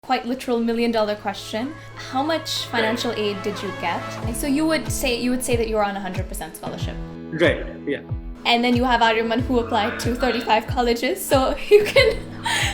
Quite literal $1 million question. How much financial aid did you get? So you would say that you're on 100% scholarship. Right, yeah. And then you have Aryamaan who applied to 35 colleges, so you can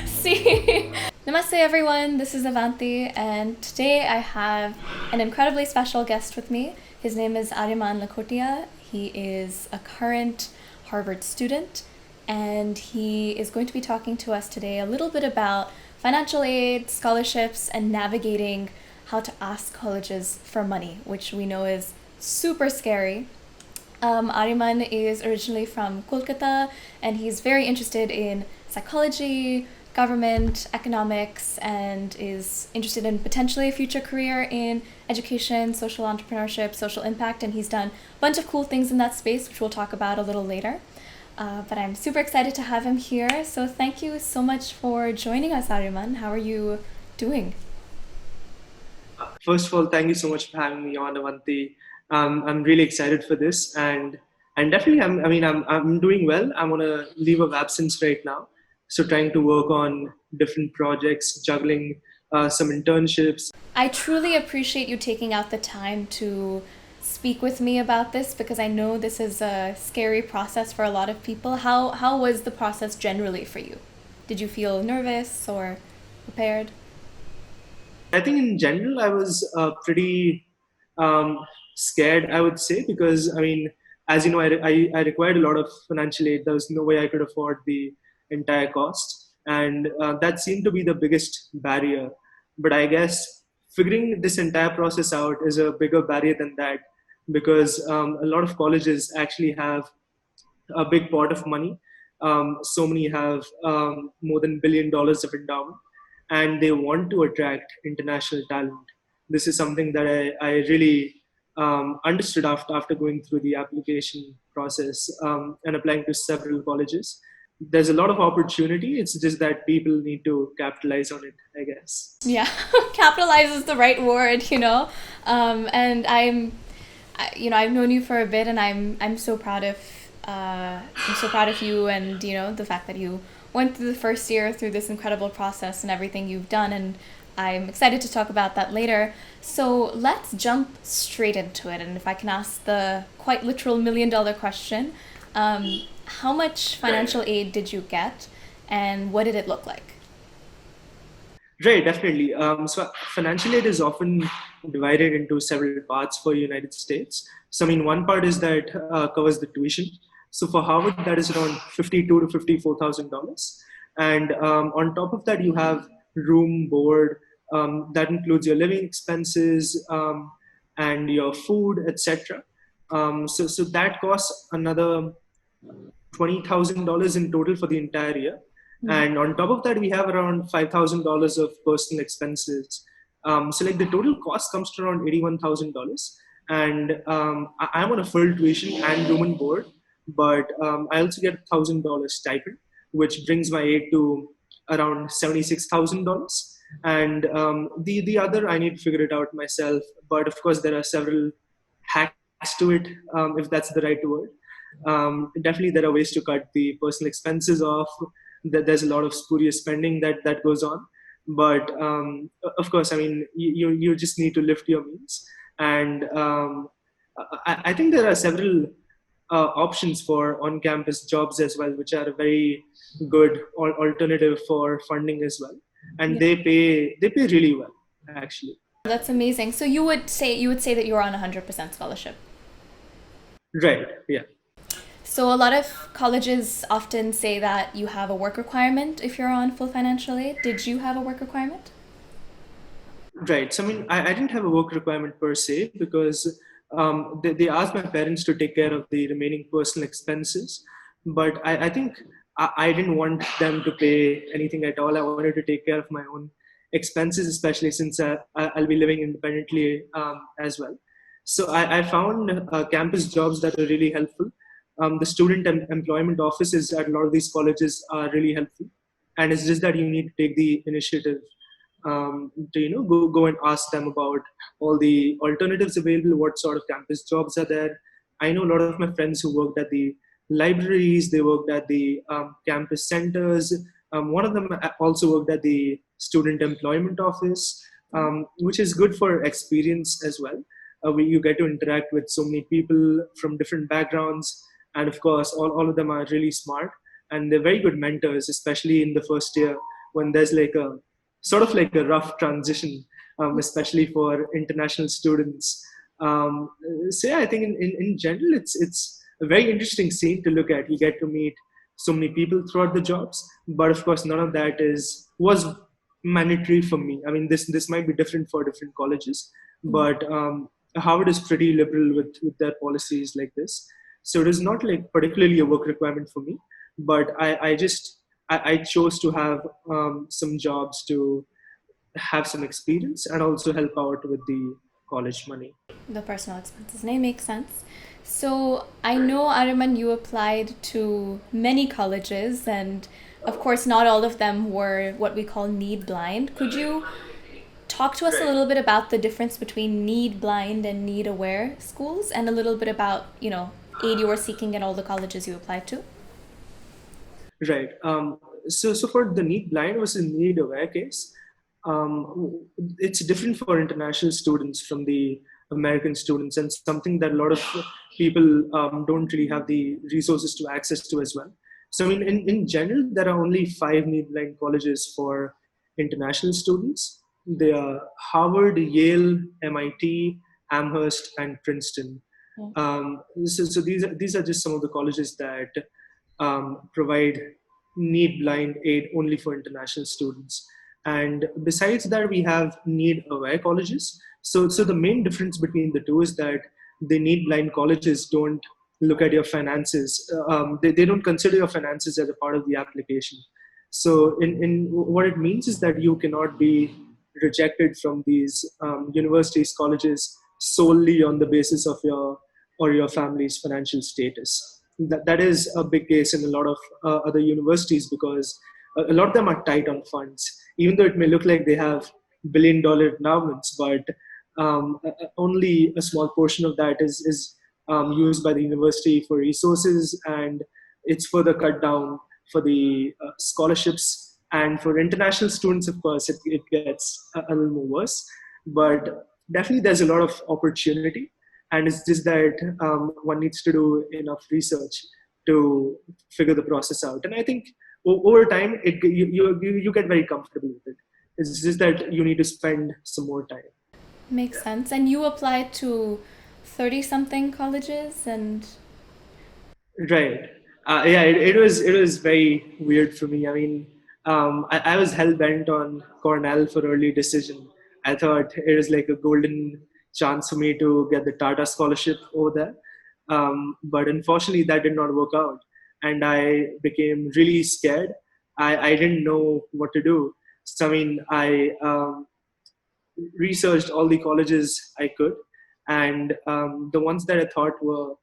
see. Namaste everyone, this is Avanti, and today I have an incredibly special guest with me. His name is Aryamaan Lakhotia. He is a current Harvard student, and he is going to be talking to us today a little bit about financial aid, scholarships, and navigating how to ask colleges for money, which we know is super scary. Aryamaan is originally from Kolkata, and he's very interested in psychology, government, economics, and is interested in potentially a future career in education, social entrepreneurship, social impact, and he's done a bunch of cool things in that space, which we'll talk about a little later. But I'm super excited to have him here, so thank you so much for joining us, Aryamaan. How are you doing? First of all, thank you so much for having me on, Avanti. I'm really excited for this, and definitely, I'm doing well. I'm on a leave of absence right now, so trying to work on different projects, juggling some internships. I truly appreciate you taking out the time to speak with me about this because I know this is a scary process for a lot of people. How was the process generally for you? Did you feel nervous or prepared? I think in general, I was pretty scared, I would say, because as you know, I required a lot of financial aid. There was no way I could afford the entire cost, and that seemed to be the biggest barrier. But I guess figuring this entire process out is a bigger barrier than that, because a lot of colleges actually have a big pot of money. So many have more than $1 billion of endowment, and they want to attract international talent. This is something that I really understood after going through the application process and applying to several colleges. There's a lot of opportunity. It's just that people need to capitalize on it, I guess. Yeah, capitalize is the right word, and I've known you for a bit, and I'm so proud of you, and the fact that you went through the first year through this incredible process and everything you've done, and I'm excited to talk about that later. So let's jump straight into it, and if I can ask the quite literal $1 million question, how much financial aid did you get, and what did it look like? Right, definitely. So financial aid is often divided into several parts for United States. So one part is that covers the tuition. So for Harvard, that is around $52,000 to $54,000, and on top of that, you have room, board. That includes your living expenses and your food, etc. So that costs another $20,000 in total for the entire year. And on top of that, we have around $5,000 of personal expenses. So like the total cost comes to around $81,000. And I'm on a full tuition and room and board, but I also get $1,000 stipend, which brings my aid to around $76,000. And the other, I need to figure it out myself. But of course, there are several hacks to it, if that's the right word. Definitely, there are ways to cut the personal expenses off. There's a lot of spurious spending that goes on, but of course, you just need to lift your means, and I think there are several options for on-campus jobs as well, which are a very good alternative for funding as well, and Yeah. they pay really well, actually. That's amazing. So you would say that you're on 100% scholarship. Right, yeah. So a lot of colleges often say that you have a work requirement if you're on full financial aid. Did you have a work requirement? Right. So I didn't have a work requirement per se, because they asked my parents to take care of the remaining personal expenses. But I think I didn't want them to pay anything at all. I wanted to take care of my own expenses, especially since I'll be living independently as well. So I found campus jobs that are really helpful. The student employment offices at a lot of these colleges are really helpful. And it's just that you need to take the initiative to go and ask them about all the alternatives available, what sort of campus jobs are there. I know a lot of my friends who worked at the libraries, they worked at the campus centers. One of them also worked at the student employment office, which is good for experience as well. You get to interact with so many people from different backgrounds, and of course, all of them are really smart, and they're very good mentors, especially in the first year when there's like a sort of like a rough transition, especially for international students. So yeah, I think in general, it's a very interesting scene to look at. You get to meet so many people throughout the jobs, but of course, none of that was mandatory for me. I mean, this might be different for different colleges, but Harvard is pretty liberal with their policies like this. So it is not like particularly a work requirement for me, but I chose to have some jobs to have some experience and also help out with the college money. The personal expenses. Name makes sense. So I know, Aryamaan, you applied to many colleges, and of course, not all of them were what we call need blind. Could you talk to us a little bit about the difference between need blind and need aware schools, and a little bit about, aid you were seeking at all the colleges you applied to? Right. So for the need blind versus need aware case, it's different for international students from the American students, and something that a lot of people don't really have the resources to access to as well. So in general, there are only 5 need blind colleges for international students. They are Harvard, Yale, MIT, Amherst, and Princeton. So these are just some of the colleges that provide need blind aid only for international students. And besides that, we have need aware colleges. So the main difference between the two is that the need blind colleges don't look at your finances. They don't consider your finances as a part of the application. So in what it means is that you cannot be rejected from these universities, colleges solely on the basis of your family's financial status. That is a big case in a lot of other universities, because a lot of them are tight on funds, even though it may look like they have billion-dollar endowments, but only a small portion of that is used by the university for resources, and it's further cut down for the scholarships. And for international students, of course, it gets a little more worse, but definitely there's a lot of opportunity, and it's just that one needs to do enough research to figure the process out. And I think over time, you get very comfortable with it. It's just that you need to spend some more time. Makes sense. And you applied to 30 something colleges, and Right. Yeah, it was very weird for me. I mean, I was hell bent on Cornell for early decision. I thought it was like a golden chance for me to get the Tata scholarship over there. But unfortunately, that did not work out, and I became really scared. I didn't know what to do. So I mean, I researched all the colleges I could, and the ones that I thought were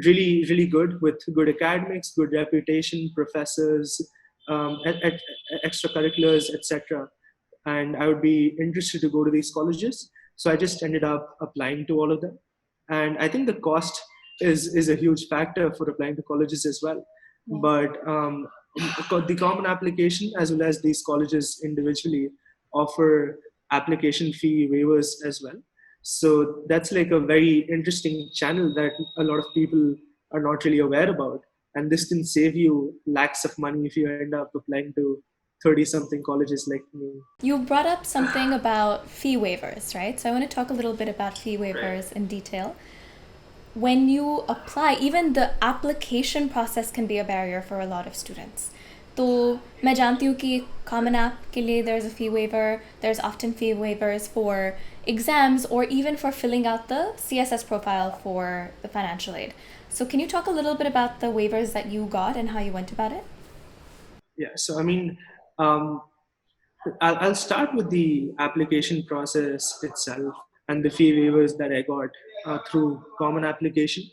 really good, with good academics, good reputation, professors, extracurriculars, etc. And I would be interested to go to these colleges. So I just ended up applying to all of them. And I think the cost is a huge factor for applying to colleges as well. But the common application, as well as these colleges individually, offer application fee waivers as well. So that's like a very interesting channel that a lot of people are not really aware about. And this can save you lakhs of money if you end up applying to 30 something colleges like me. you brought up something about fee waivers, right? So I want to talk a little bit about fee waivers in detail. When you apply, even the application process can be a barrier for a lot of students. तो मैं जानती हूँ कि Common App के लिए there's a fee waiver, there's often fee waivers for exams or even for filling out the CSS profile for the financial aid. So can you talk a little bit about the waivers that you got and how you went about it? Yeah, so I mean, I'll start with the application process itself and the fee waivers that I got through Common Application.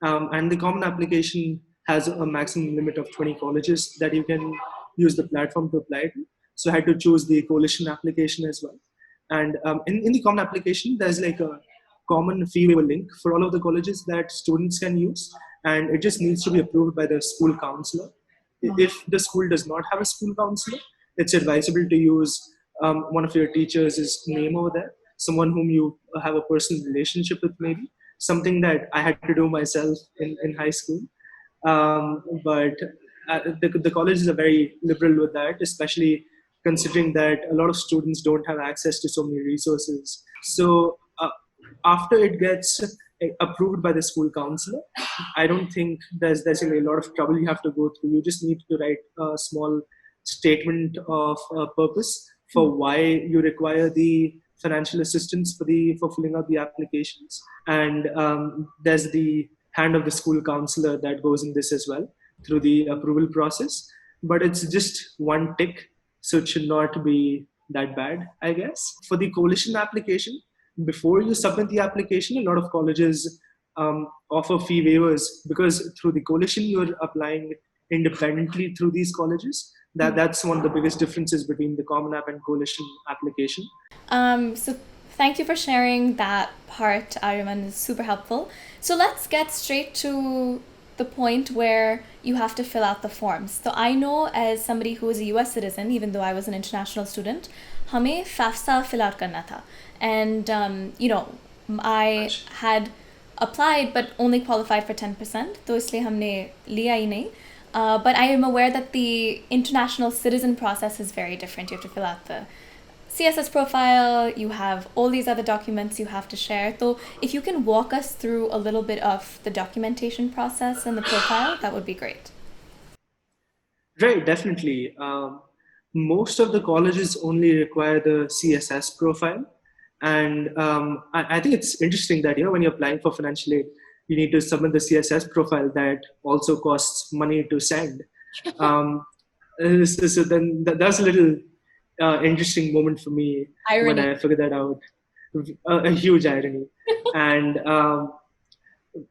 And the Common Application has a maximum limit of 20 colleges that you can use the platform to apply to. So I had to choose the coalition application as well. And in the Common Application, there's like a common fee waiver link for all of the colleges that students can use. And it just needs to be approved by the school counselor. If the school does not have a school counselor, it's advisable to use one of your teachers' name over there, someone whom you have a personal relationship with, maybe something that I had to do myself in high school. But the colleges are very liberal with that, especially considering that a lot of students don't have access to so many resources. So after it gets approved by the school counselor, I don't think there's a lot of trouble you have to go through. You just need to write a small statement of purpose for why you require the financial assistance for filling out the applications, and there's the hand of the school counselor that goes in this as well through the approval process. But it's just one tick, so it should not be that bad, I guess. For the coalition application, before you submit the application, a lot of colleges offer fee waivers, because through the coalition you're applying independently through these colleges. That's one of the biggest differences between the Common App and coalition application. So thank you for sharing that part, Aryamaan. Is super helpful. So let's get straight to the point where you have to fill out the forms. So I know, as somebody who is a US citizen, even though I was an international student, हमें FAFSA fill out करना था. And, I had applied but only qualified for 10%, तो इसलिए हमने लिया ही नहीं. But I am aware that the international citizen process is very different. You have to fill out the CSS profile, you have all these other documents you have to share. So if you can walk us through a little bit of the documentation process and the profile, that would be great. Right, definitely. Most of the colleges only require the CSS profile. And I think it's interesting that, when you're applying for financial aid, you need to submit the CSS profile that also costs money to send. So then that's a little interesting moment for me. Irony. When I figured that out. A huge irony. And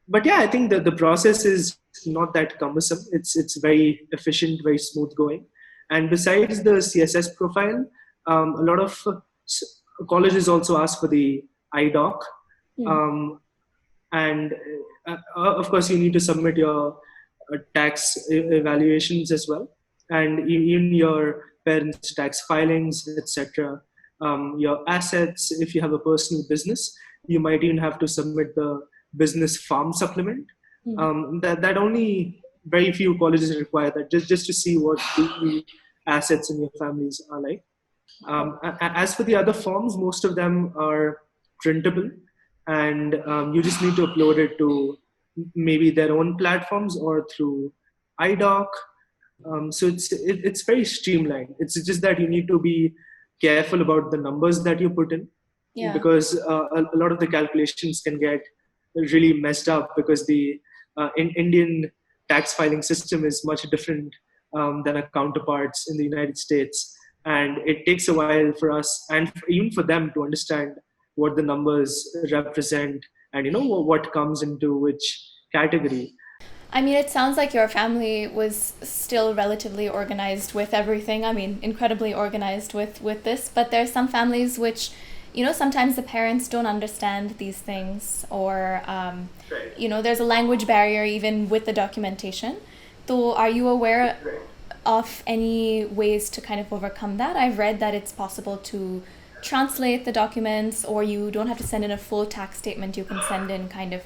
but yeah, I think that the process is not that cumbersome. It's very efficient, very smooth going. And besides the CSS profile, a lot of colleges also ask for the IDOC. And of course, you need to submit your tax evaluations as well, and even your parents' tax filings, etc. Your assets. If you have a personal business, you might even have to submit the business farm supplement. That only very few colleges require that, just to see what the assets in your families are like. As for the other forms, most of them are printable, and you just need to upload it to maybe their own platforms or through IDOC. So it's very streamlined. It's just that you need to be careful about the numbers that you put in, because a lot of the calculations can get really messed up, because the Indian tax filing system is much different than our counterparts in the United States. And it takes a while for us and even for them to understand what the numbers represent and what comes into which category. I mean, it sounds like your family was still relatively organized with everything. I mean, incredibly organized with this. But there are some families which, sometimes the parents don't understand these things, or, there's a language barrier even with the documentation. So are you aware of any ways to kind of overcome that? I've read that it's possible to translate the documents, or you don't have to send in a full tax statement. You can send in kind of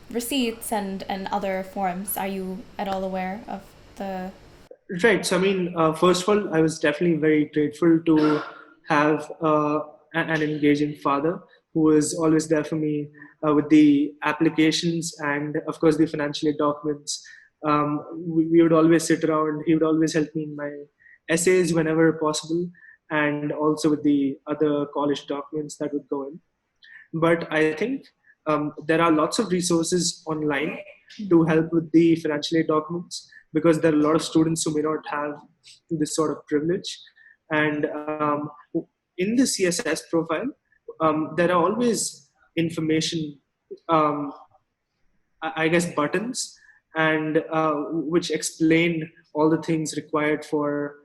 receipts and other forms. Are you at all aware of the... Right. So, I mean, first of all, I was definitely very grateful to have an engaging father who was always there for me with the applications and, of course, the financial aid documents. We would always sit around. He would always help me in my essays whenever possible, and also with the other college documents that would go in. But I think there are lots of resources online to help with the financial aid documents, because there are a lot of students who may not have this sort of privilege. And in the CSS profile, there are always information, I guess, buttons, and which explain all the things required for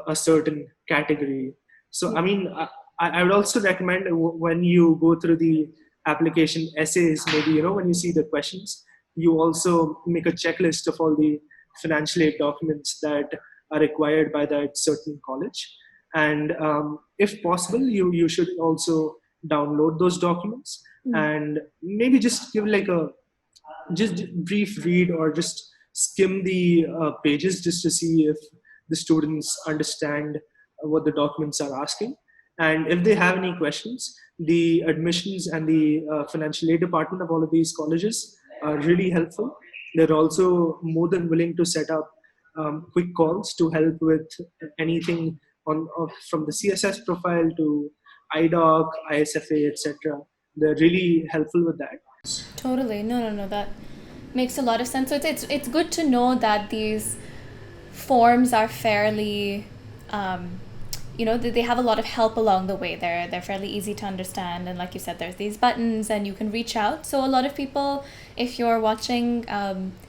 a certain category. So, I mean, I would also recommend when you go through the application essays, maybe, when you see the questions, you also make a checklist of all the financial aid documents that are required by that certain college. And if possible, you should also download those documents and maybe just give like a just brief read or just skim the pages just to see if the students understand what the documents are asking. And if they have any questions, the admissions and the financial aid department of all of these colleges are really helpful. They're also more than willing to set up quick calls to help with anything from the CSS profile to IDOC, ISFA, etc. They're really helpful with that. Totally. No. That makes a lot of sense. So it's good to know that these forms are fairly, they have a lot of help along the way. They're fairly easy to understand, and like you said, there's these buttons, and you can reach out. So a lot of people, if you're watching,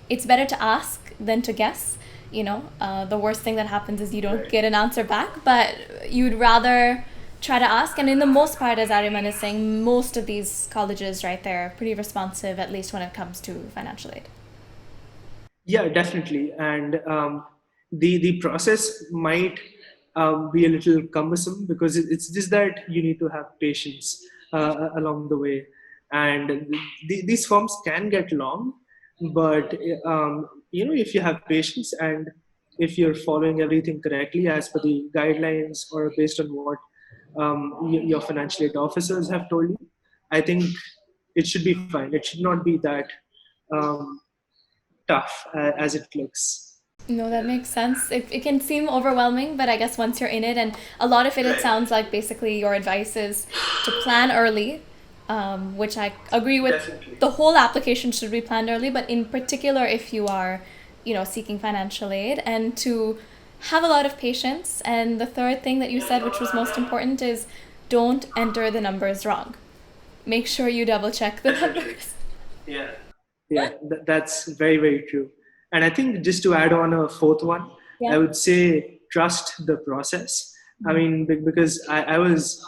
it's better to ask than to guess. The worst thing that happens is you don't get an answer back, but you'd rather try to ask. And in the most part, as Aryamaan is saying, most of these colleges, right, they're pretty responsive, at least when it comes to financial aid. Yeah, definitely. And the process might be a little cumbersome because it's just that you need to have patience along the way. And these forms can get long, but if you have patience and if you're following everything correctly as per the guidelines or based on what your financial aid officers have told you, I think it should be fine. It should not be that um, tough as it looks. No, that makes sense. It can seem overwhelming, but I guess once you're in it, and a lot of it sounds like basically your advice is to plan early, which I agree with. Definitely. The whole application should be planned early, but in particular, if you are, seeking financial aid, and to have a lot of patience. And the third thing that you said, which was most important, is don't enter the numbers wrong. Make sure you double check the numbers. Yeah, that's very, very true. And I think just to add on a fourth one, Yeah. I would say trust the process. I mean, because I was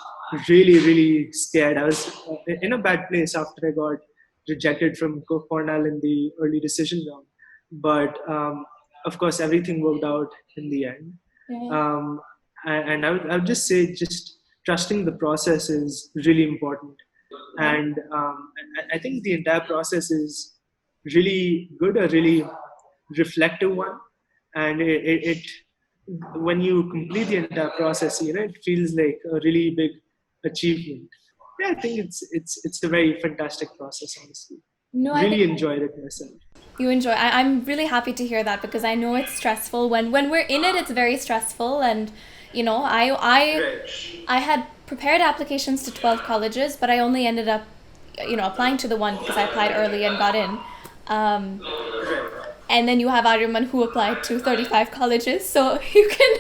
really, really scared. I was in a bad place after I got rejected from Cornell in the early decision round. But of course, everything worked out in the end. Yeah. And I would just say, just trusting the process is really important. And I think the entire process is really good, a really reflective one. And it when you complete the entire process, it feels like a really big achievement. Yeah, I think it's a very fantastic process, honestly. No, I Really think enjoyed it myself. you enjoy. I'm really happy to hear that, because I know it's stressful. When we're in it, it's very stressful. And I had prepared applications to 12 colleges, but I only ended up applying to the one because I applied early and got in. And then you have Aryamaan who applied to 35 colleges, so you can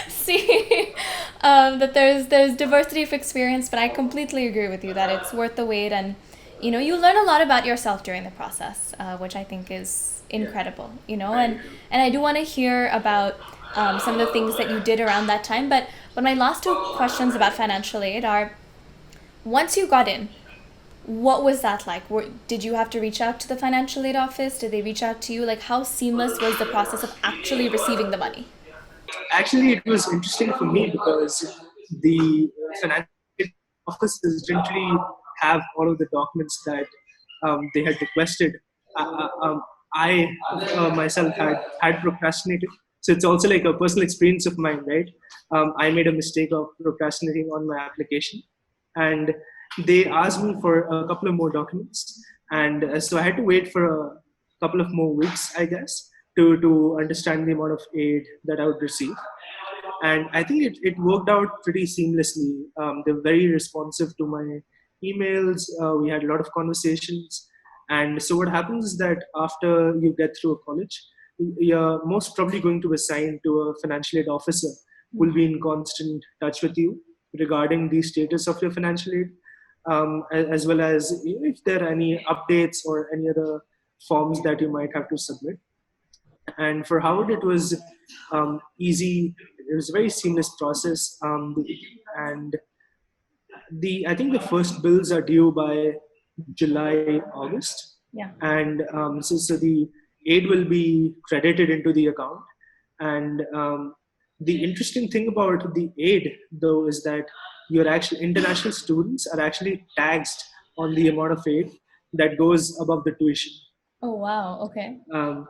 see that there's diversity of experience. But I completely agree with you that it's worth the wait, and you learn a lot about yourself during the process, which I think is incredible. And I do want to hear about some of the things that you did around that time. But my last two questions about financial aid are: once you got in, what was that like? Did you have to reach out to the financial aid office? Did they reach out to you? Like, how seamless was the process of actually receiving the money? Actually, it was interesting for me because the financial aid offices didn't really have all of the documents that they had requested. I myself had procrastinated, so it's also like a personal experience of mine, right? I made a mistake of procrastinating on my application, and they asked me for a couple of more documents, and so I had to wait for a couple of more weeks, I guess, to understand the amount of aid that I would receive. And I think it worked out pretty seamlessly. They're very responsive to my emails. We had a lot of conversations. And so what happens is that after you get through a college, you're most probably going to assign to a financial aid officer who will be in constant touch with you regarding the status of your financial aid, as well as if there are any updates or any other forms that you might have to submit. And for Howard, it was easy. It was a very seamless process, and I think the first bills are due by July, August. Yeah. And so the aid will be credited into the account, and the interesting thing about the aid, though, is that your actual international students are actually taxed on the amount of aid that goes above the tuition. Oh, wow. Okay. Um,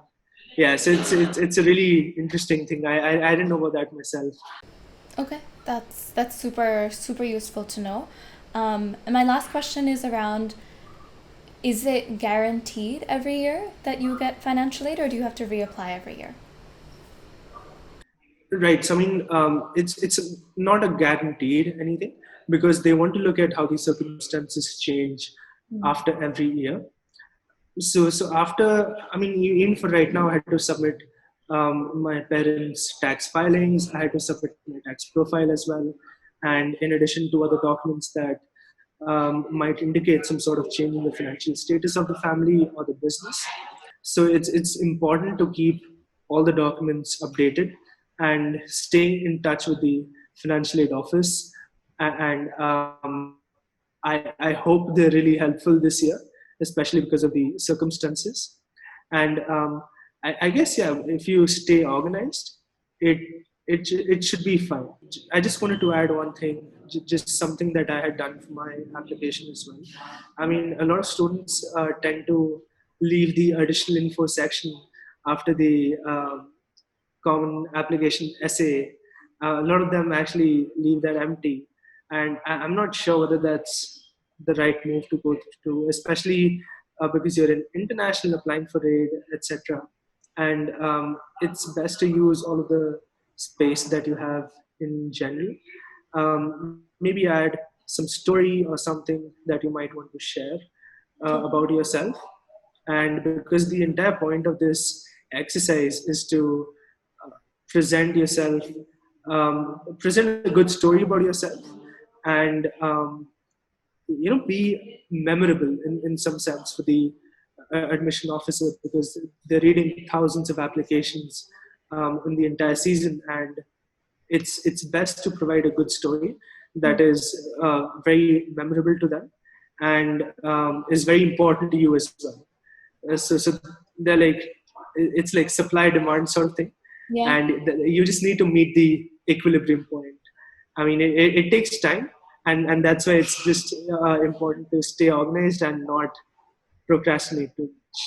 yeah, so it's a really interesting thing. I didn't know about that myself. Okay, that's super super useful to know. And my last question is around: is it guaranteed every year that you get financial aid, or do you have to reapply every year? Right. So I mean, it's not a guaranteed anything because they want to look at how the circumstances change after every year. So after, I mean, even for right now, I had to submit my parents' tax filings. I had to submit my tax profile as well, and in addition to other documents that might indicate some sort of change in the financial status of the family or the business. So it's important to keep all the documents updated and stay in touch with the financial aid office. And I hope they're really helpful this year, especially because of the circumstances. And I guess, yeah, if you stay organized, it it should be fine. I just wanted to add one thing, just something that I had done for my application as well. I mean, a lot of students tend to leave the additional info section after the common application essay. A lot of them actually leave that empty, and I'm not sure whether that's the right move to go through, especially because you're an international applying for aid, etc. And it's best to use all of the space that you have in general. Maybe add some story or something that you might want to share about yourself. And because the entire point of this exercise is to present yourself, present a good story about yourself, and be memorable in some sense for the admission officer, because they're reading thousands of applications in the entire season, and it's best to provide a good story that is very memorable to them and is very important to you as well. So they're like, it's like supply demand sort of thing, Yeah. and you just need to meet the equilibrium point. I mean, it takes time, and that's why it's just important to stay organized and not procrastinate too much.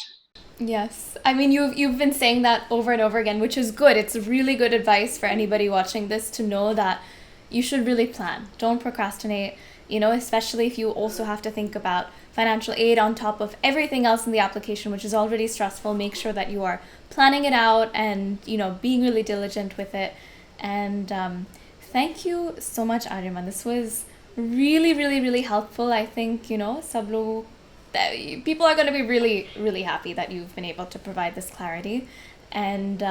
Yes. I mean, you've been saying that over and over again, which is good. It's really good advice for anybody watching this to know that you should really plan. Don't procrastinate, especially if you also have to think about financial aid on top of everything else in the application, which is already stressful. Make sure that you are planning it out and, being really diligent with it. And thank you so much, Aryamaan. This was really, really, really helpful. I think, sab log that people are going to be really, really happy that you've been able to provide this clarity. And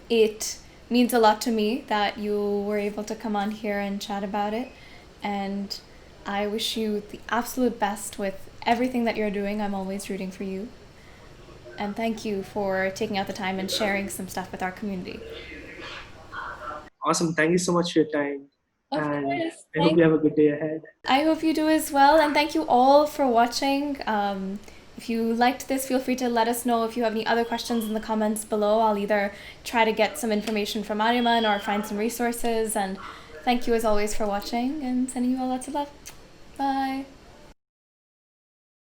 it means a lot to me that you were able to come on here and chat about it. And I wish you the absolute best with everything that you're doing. I'm always rooting for you. And thank you for taking out the time and sharing some stuff with our community. Awesome. Thank you so much for your time. Of And course. I hope you have a good day ahead. I hope you do as well. And thank you all for watching. If you liked this, feel free to let us know. If you have any other questions in the comments below, I'll either try to get some information from Aryamaan or find some resources. And thank you as always for watching, and sending you all lots of love. Bye.